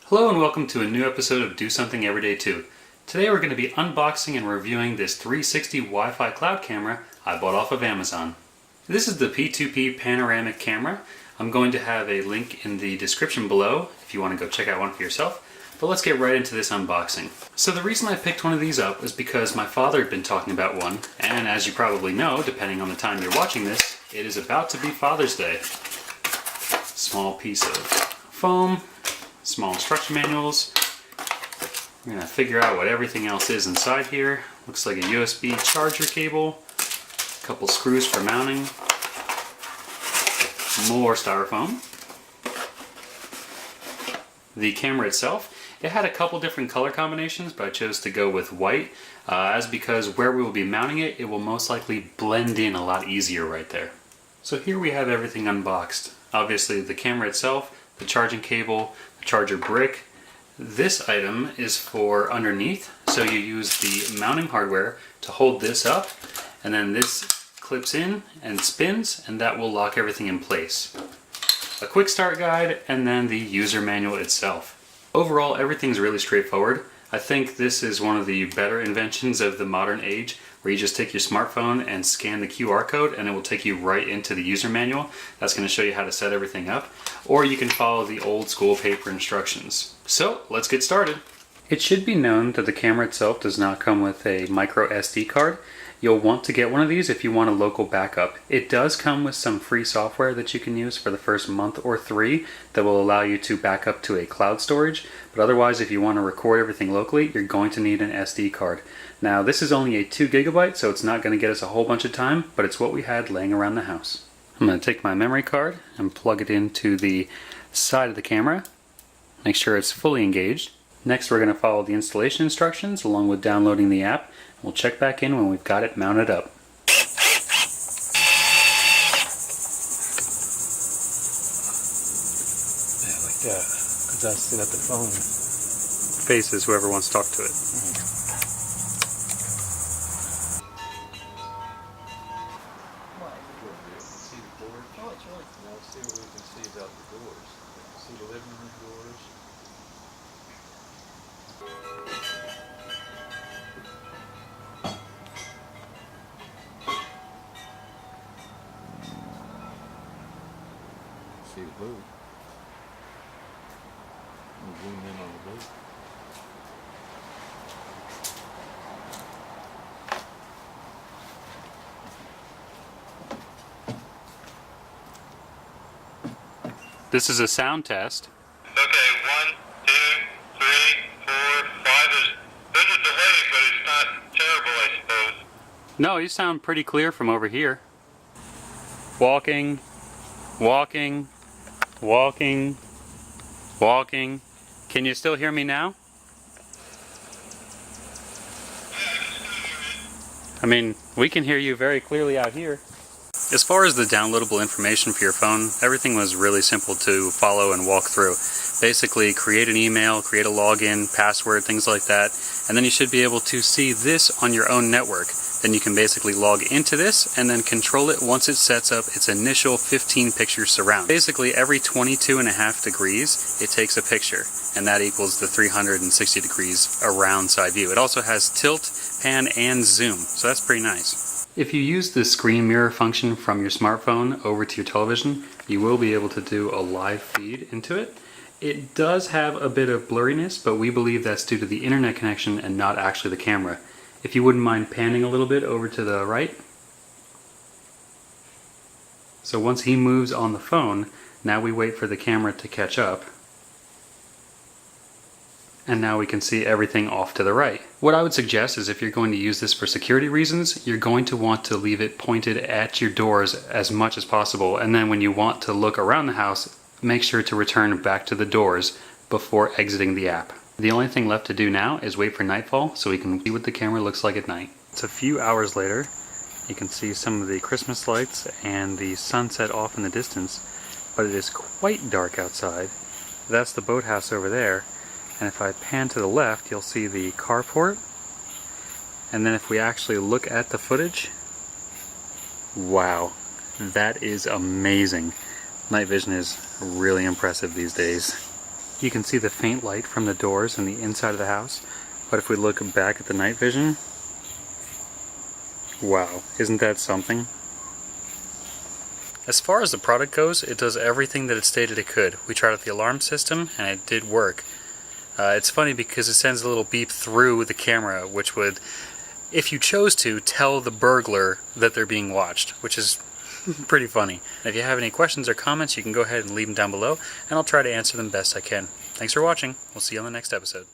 Hello and welcome to a new episode of Do Something Everyday 2. Today we're going to be unboxing and reviewing this 360 Wi-Fi cloud camera I bought off of Amazon. This is the P2P panoramic camera. I'm going to have a link in the description below if you want to go check out one for yourself. But let's get right into this unboxing. So the reason I picked one of these up is because my father had been talking about one, and as you probably know, depending on the time you're watching this, it is about to be Father's Day. Small piece of foam. Small instruction manuals. We're going to figure out what everything else is inside here. Looks like a USB charger cable, a couple screws for mounting, more styrofoam. The camera itself, it had a couple different color combinations, but I chose to go with white, as because where we will be mounting it, it will most likely blend in a lot easier right there. So here we have everything unboxed. Obviously the camera itself, the charging cable, charger brick. This item is for underneath, so you use the mounting hardware to hold this up, and then this clips in and spins, and that will lock everything in place. A quick start guide, and then the user manual itself. Overall, everything's really straightforward. I think this is one of the better inventions of the modern age, where you just take your smartphone and scan the QR code and it will take you right into the user manual. That's going to show you how to set everything up. Or you can follow the old school paper instructions. So let's get started. It should be known that the camera itself does not come with a micro SD card. You'll want to get one of these if you want a local backup. It does come with some free software that you can use for the first month or 3 that will allow you to back up to a cloud storage. But otherwise, if you want to record everything locally, you're going to need an SD card. Now, this is only a 2 GB, so it's not going to get us a whole bunch of time, but it's what we had laying around the house. I'm going to take my memory card and plug it into the side of the camera. Make sure it's fully engaged. Next, we're going to follow the installation instructions along with downloading the app. We'll check back in when we've got it mounted up. Yeah, like that. Because I still got the phone. Faces whoever wants to talk to it. See the doors? Oh, it's really cool. Now, see what we can see about the doors. See the living room doors. See the boot. We'll zoom in on the boot. This is a sound test. Okay, 1, 2, 3, 4, 5. There's a delay, but it's not terrible, I suppose. No, you sound pretty clear from over here. Walking, walking, walking, walking. Can you still hear me now? I mean, we can hear you very clearly out here. As far as the downloadable information for your phone, everything was really simple to follow and walk through. Basically, create an email, create a login, password, things like that, and then you should be able to see this on your own network. Then you can basically log into this and then control it once it sets up its initial 15 picture surround. Basically, every 22.5 degrees, it takes a picture, and that equals the 360 degrees around side view. It also has tilt, pan, and zoom, so that's pretty nice. If you use the screen mirror function from your smartphone over to your television, you will be able to do a live feed into it. It does have a bit of blurriness, but we believe that's due to the internet connection and not actually the camera. If you wouldn't mind panning a little bit over to the right. So once he moves on the phone, now we wait for the camera to catch up. And now we can see everything off to the right. What I would suggest is if you're going to use this for security reasons, you're going to want to leave it pointed at your doors as much as possible, and then when you want to look around the house, make sure to return back to the doors before exiting the app. The only thing left to do now is wait for nightfall so we can see what the camera looks like at night. It's a few hours later. You can see some of the Christmas lights and the sunset off in the distance, but it is quite dark outside. That's the boathouse over there. And if I pan to the left, you'll see the carport. And then if we actually look at the footage, wow, that is amazing. Night vision is really impressive these days. You can see the faint light from the doors and the inside of the house, but if we look back at the night vision, wow, isn't that something? As far as the product goes, it does everything that it stated it could. We tried out the alarm system and it did work. It's funny because it sends a little beep through the camera, which would, if you chose to, tell the burglar that they're being watched, which is pretty funny. And if you have any questions or comments, you can go ahead and leave them down below, and I'll try to answer them best I can. Thanks for watching. We'll see you on the next episode.